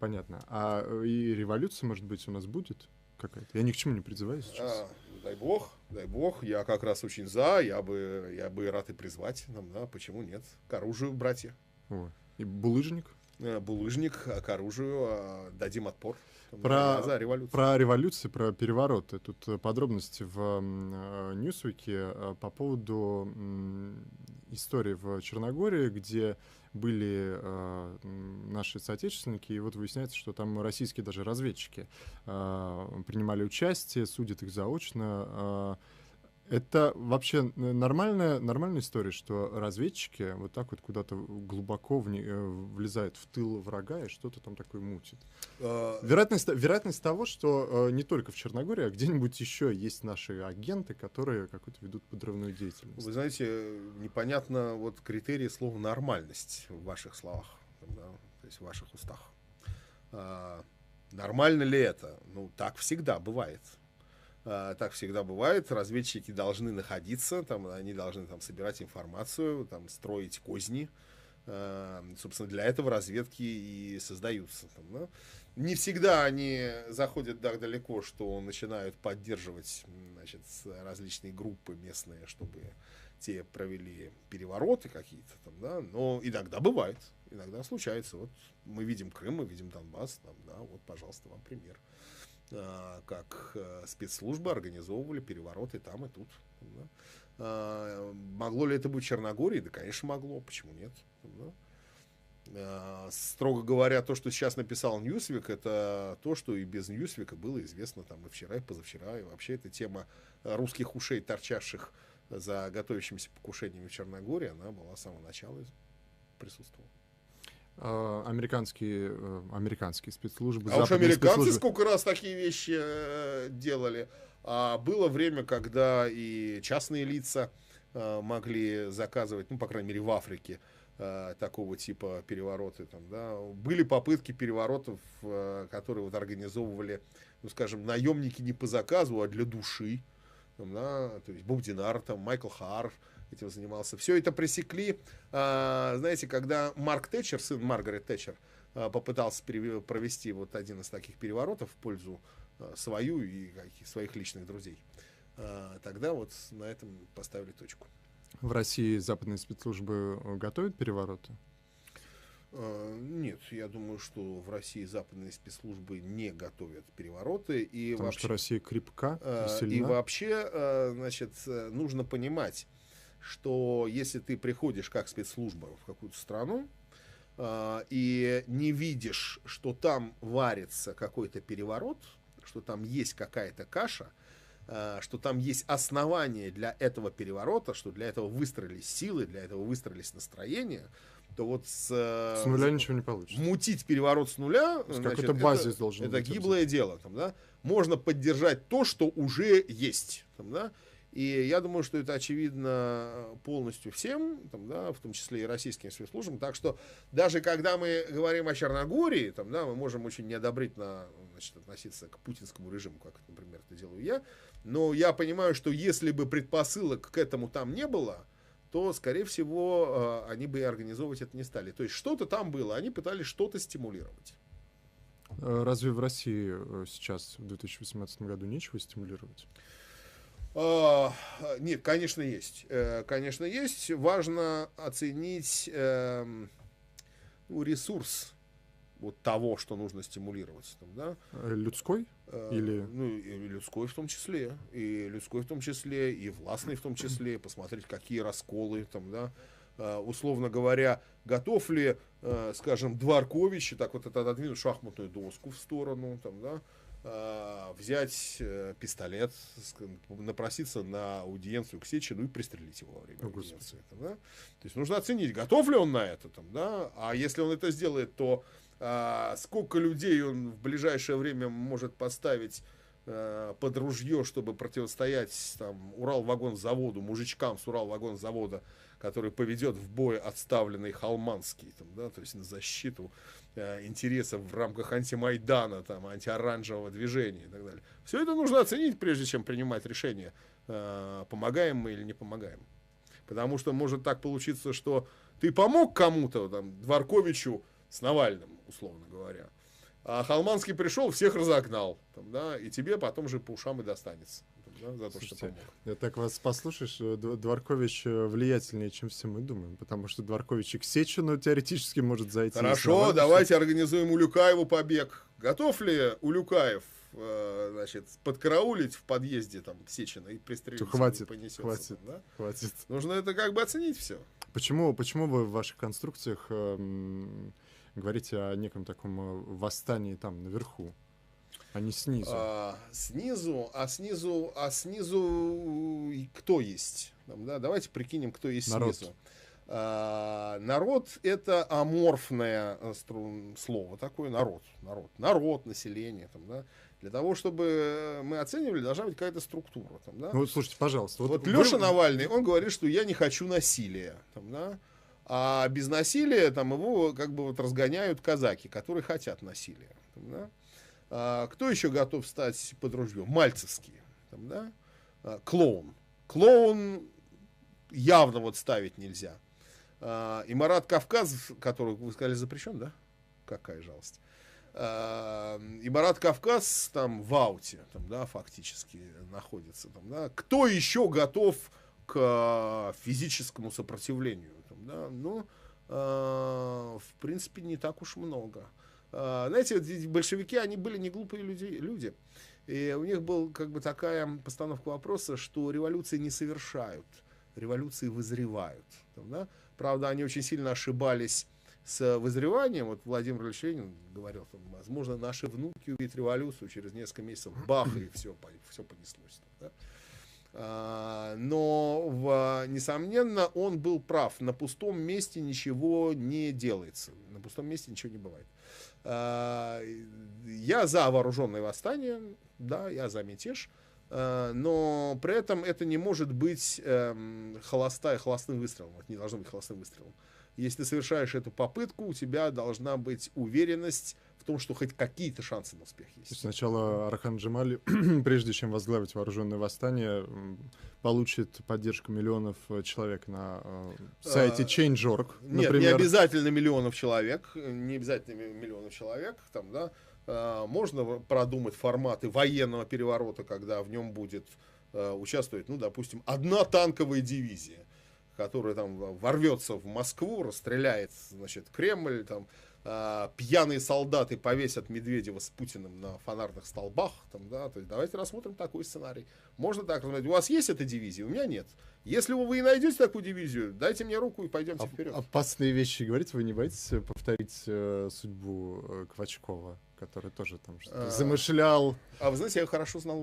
понятно. И революция, может быть, у нас будет какая-то? Я ни к чему не призываю сейчас. Дай бог, я как раз очень за, я бы рад и призвать, да, почему нет, к оружию, братья. О, и булыжник? Булыжник, к оружию, дадим отпор. Про, Я за революцию. про революции, про перевороты. Тут подробности в Ньюсвике по поводу истории в Черногории, где были наши соотечественники, и вот выясняется, что там российские даже разведчики принимали участие, судят их заочно. Это вообще нормальная история, что разведчики вот так вот куда-то глубоко влезают в тыл врага и что-то там такое мутит. Вероятность того, что не только в Черногории, а где-нибудь еще есть наши агенты, которые какую-то ведут подрывную деятельность. Вы знаете, непонятно вот критерии слова «нормальность» в ваших словах, да, то есть в ваших устах. Нормально ли это? Ну, так всегда бывает. Так всегда бывает. Разведчики должны находиться, там, они должны там собирать информацию, там, строить козни. Собственно, для этого разведки и создаются. Там, да? Не всегда они заходят так далеко, что начинают поддерживать, значит, различные группы местные, чтобы те провели перевороты какие-то. Там, да? Но иногда бывает, иногда случается. Вот мы видим Крым, мы видим Донбасс. Там, да? Вот, пожалуйста, вам пример. Как спецслужбы организовывали перевороты там и тут. Да? Могло ли это быть в Черногории? Да, конечно, могло. Почему нет? Да? Строго говоря, то, что сейчас написал Ньюсвик, это то, что и без Ньюсвика было известно там и вчера, и позавчера. И вообще эта тема русских ушей, торчавших за готовящимися покушениями в Черногории, она была с самого начала присутствовала. Американские спецслужбы. А уж американцы сколько раз такие вещи делали. Было время, когда и частные лица могли заказывать, ну, по крайней мере, в Африке, такого типа перевороты. Там, да. Были попытки переворотов, которые вот организовывали, ну, скажем, наемники не по заказу, а для души. Там, да, то есть Боб Динар, там, Майкл Харр этим занимался. Все это пресекли, знаете, когда Марк Тэтчер, сын Маргарет Тэтчер, попытался провести вот один из таких переворотов в пользу свою и своих личных друзей. Тогда вот на этом поставили точку. В России западные спецслужбы готовят перевороты? Нет, я думаю, что в России западные спецслужбы не готовят перевороты. И потому вообще, что Россия крепка и сильна. И вообще, значит, нужно понимать, что если ты приходишь как спецслужба в какую-то страну и не видишь, что там варится какой-то переворот, что там есть какая-то каша, что там есть основания для этого переворота, что для этого выстроились силы, для этого выстроились настроения, то вот с нуля ничего не получится. Мутить переворот с нуля, какой-то базис должен это быть. Это гиблое дело. Там, да? Можно поддержать то, что уже есть. Там, да? И я думаю, что это очевидно полностью всем, там, да, в том числе и российским спецслужбам. Так что даже когда мы говорим о Черногории, там, да, мы можем очень неодобрительно, значит, относиться к путинскому режиму, как, например, это делаю я. Но я понимаю, что если бы предпосылок к этому там не было, то, скорее всего, они бы и организовывать это не стали. То есть что-то там было, они пытались что-то стимулировать. Разве в России сейчас, в 2018 году, нечего стимулировать? Нет, конечно, есть. Конечно, есть. Важно оценить ресурс вот того, что нужно стимулировать. Там, да? Людской? Или... Ну, и людской в том числе. И людской в том числе, и властный в том числе. Посмотреть, какие расколы там, да. Условно говоря, готов ли, скажем, Дворкович, так вот это отодвинуть шахматную доску в сторону, там, да, взять пистолет, напроситься на аудиенцию к Сечину и пристрелить его во время аудиенции. Там, да? То есть нужно оценить, готов ли он на это. Там, да? А если он это сделает, то сколько людей он в ближайшее время может поставить под ружье, чтобы противостоять там, Уралвагонзаводу, мужичкам с Уралвагонзавода, который поведет в бой отставленный Холманский, там, да, то есть на защиту интересов в рамках антимайдана, там, антиоранжевого движения и так далее. Все это нужно оценить, прежде чем принимать решение, помогаем мы или не помогаем. Потому что может так получиться, что ты помог кому-то, там, Дворковичу с Навальным, условно говоря, А Халманский пришел, всех разогнал. Там, да, и тебе потом же по ушам и достанется. Там, да, за то, что Слушайте, помог. я так вас послушаешь, Дворкович влиятельнее, чем все мы думаем, потому что Дворкович и к Сечину теоретически может зайти. Хорошо, давайте организуем Улюкаеву побег. Готов ли Улюкаев, значит, подкараулить в подъезде там Сечина и пристрелить? То хватит, понесется, хватит, там, да? хватит. Нужно это как бы оценить все. Почему вы в ваших конструкциях говорите о неком таком восстании там наверху, а не снизу? Снизу кто есть? Там, да? Давайте прикинем, кто есть Народ. снизу. Народ — это аморфное слово такое. Народ, население. Там, да? Для того, чтобы мы оценивали, должна быть какая-то структура. Там, да? Ну, слушайте, пожалуйста. Вот Леша Навальный, он говорит, что я не хочу насилия. Там, да? А без насилия там, его как бы вот разгоняют казаки, которые хотят насилия. Там, да? Кто еще готов стать под ружьем? Мальцевский. Там, да? Клоун. Клоун явно вот ставить нельзя. И Марат Кавказ, который, вы сказали, запрещен, да? Какая жалость. И Марат Кавказ там в ауте, там, да, фактически находится. Там, да. Кто еще готов к физическому сопротивлению? Там, да? Ну, в принципе, не так уж много. Знаете, большевики, они были не глупые люди. И у них была как бы такая постановка вопроса, что революции не совершают, революции вызревают. Там, да? Правда, они очень сильно ошибались с вызреванием. Вот Владимир Ильич Ленин говорил, там, возможно, наши внуки увидят революцию, через несколько месяцев бах, и все понеслось. Там, да? Но, несомненно, он был прав. На пустом месте ничего не делается. На пустом месте ничего не бывает. Я за вооруженное восстание, да, я за мятеж. Но при этом это не может быть холостым выстрелом. Это не должно быть холостым выстрелом. Если ты совершаешь эту попытку, у тебя должна быть уверенность в том, что хоть какие-то шансы на успех есть. Сначала Орхан Джемали, прежде чем возглавить вооруженное восстание, получит поддержку миллионов человек на сайте Change.org, например. Нет, не обязательно миллионов человек. Не обязательно миллионов человек. Там, да, можно продумать форматы военного переворота, когда в нем будет участвовать, ну, допустим, одна танковая дивизия, которая там ворвется в Москву, расстреляет, значит, Кремль, там, пьяные солдаты повесят Медведева с Путиным на фонарных столбах. Там, да, то есть давайте рассмотрим такой сценарий. Можно так рассмотреть. У вас есть эта дивизия? У меня нет. Если вы и найдете такую дивизию, дайте мне руку и пойдемте вперед. Опасные вещи говорите, вы не боитесь повторить судьбу Квачкова, который тоже там что-то замышлял? А вы знаете, я его хорошо знал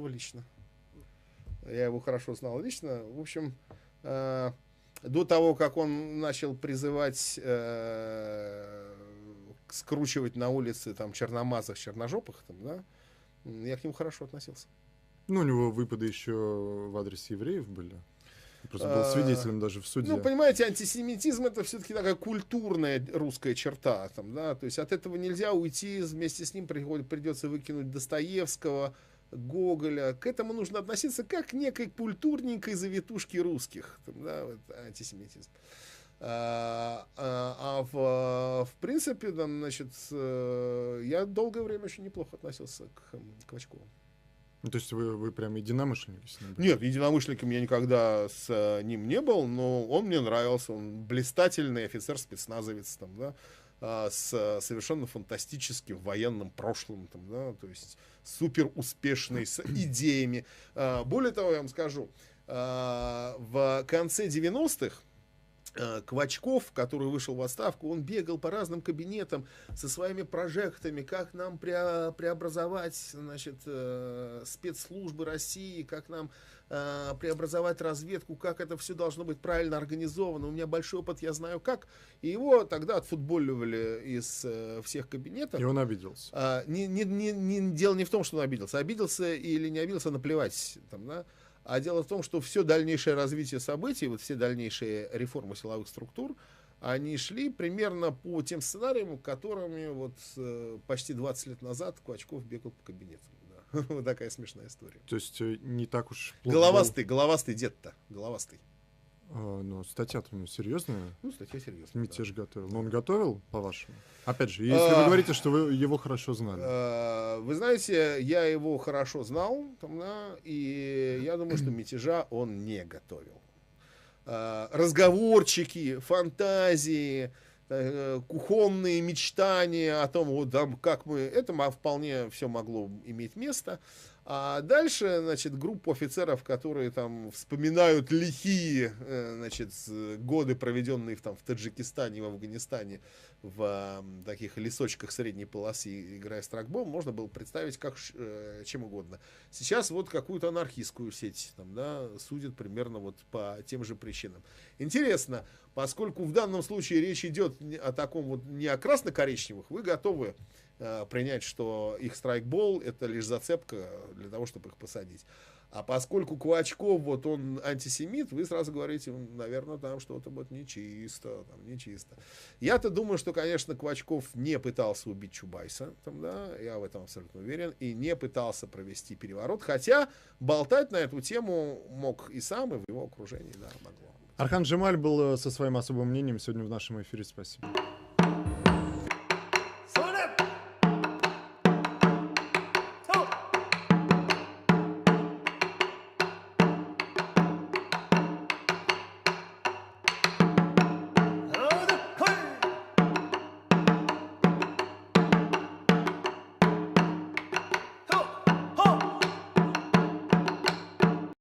лично. В общем, до того, как он начал призывать скручивать на улице там черномазых, черножопых, там, да, я к нему хорошо относился. Ну, у него выпады еще в адрес евреев были. Просто был свидетелем даже в суде. Ну, понимаете, антисемитизм — это все-таки такая культурная русская черта. Там, да? То есть от этого нельзя уйти, вместе с ним придется выкинуть Достоевского, Гоголя. К этому нужно относиться как к некой культурненькой завитушке русских. Там, да, вот, антисемитизм. В принципе, там, значит, я долгое время очень неплохо относился к Квачкову. Ну, то есть вы прям единомышленники с ним были? Нет, единомышленником я никогда с ним не был, но он мне нравился. Он блистательный офицер-спецназовец, там, да, с совершенно фантастическим военным прошлым, там, да, то есть супер успешный, с идеями. Более того, я вам скажу, в конце 90-х Квачков, который вышел в отставку, он бегал по разным кабинетам со своими прожектами, как нам преобразовать, значит, спецслужбы России, как нам преобразовать разведку, как это все должно быть правильно организовано. У меня большой опыт, я знаю как. И его тогда отфутболивали из всех кабинетов. И он обиделся. Дело не в том, что он обиделся. Обиделся или не обиделся, наплевать. Там, да? А дело в том, что все дальнейшее развитие событий, вот все дальнейшие реформы силовых структур, они шли примерно по тем сценариям, которыми вот почти 20 лет назад Квачков бегал по кабинетам. Да. Вот такая смешная история. То есть не так уж плохо. Головастый дед-то, головастый. Ну, статья-то у него серьезная. Ну, статья серьезная. Мятеж готовил. Но он готовил, по-вашему? Опять же, если вы говорите, что вы его хорошо знали. Вы знаете, я его хорошо знал, там, да, и я думаю, что мятежа он не готовил. Разговорчики, фантазии, кухонные мечтания о том, вот, там, как мы... Это вполне все могло иметь место. А дальше, значит, группа офицеров, которые там вспоминают лихие, значит, годы, проведенные там, в Таджикистане, в Афганистане, в таких лесочках средней полосы, играя в страйкбол, можно было представить как чем угодно. Сейчас вот какую-то анархистскую сеть там, да, судят примерно вот по тем же причинам. Интересно, поскольку в данном случае речь идет о таком вот, не о красно-коричневых, вы готовы принять, что их страйкбол это лишь зацепка для того, чтобы их посадить. А поскольку Квачков, вот он антисемит, вы сразу говорите, наверное, там что-то вот нечисто, там нечисто. Я-то думаю, что, конечно, Квачков не пытался убить Чубайса, там, да, я в этом абсолютно уверен, и не пытался провести переворот, хотя болтать на эту тему мог и сам, и в его окружении, да, могло. Архан Джемаль был со своим особым мнением сегодня в нашем эфире. Спасибо.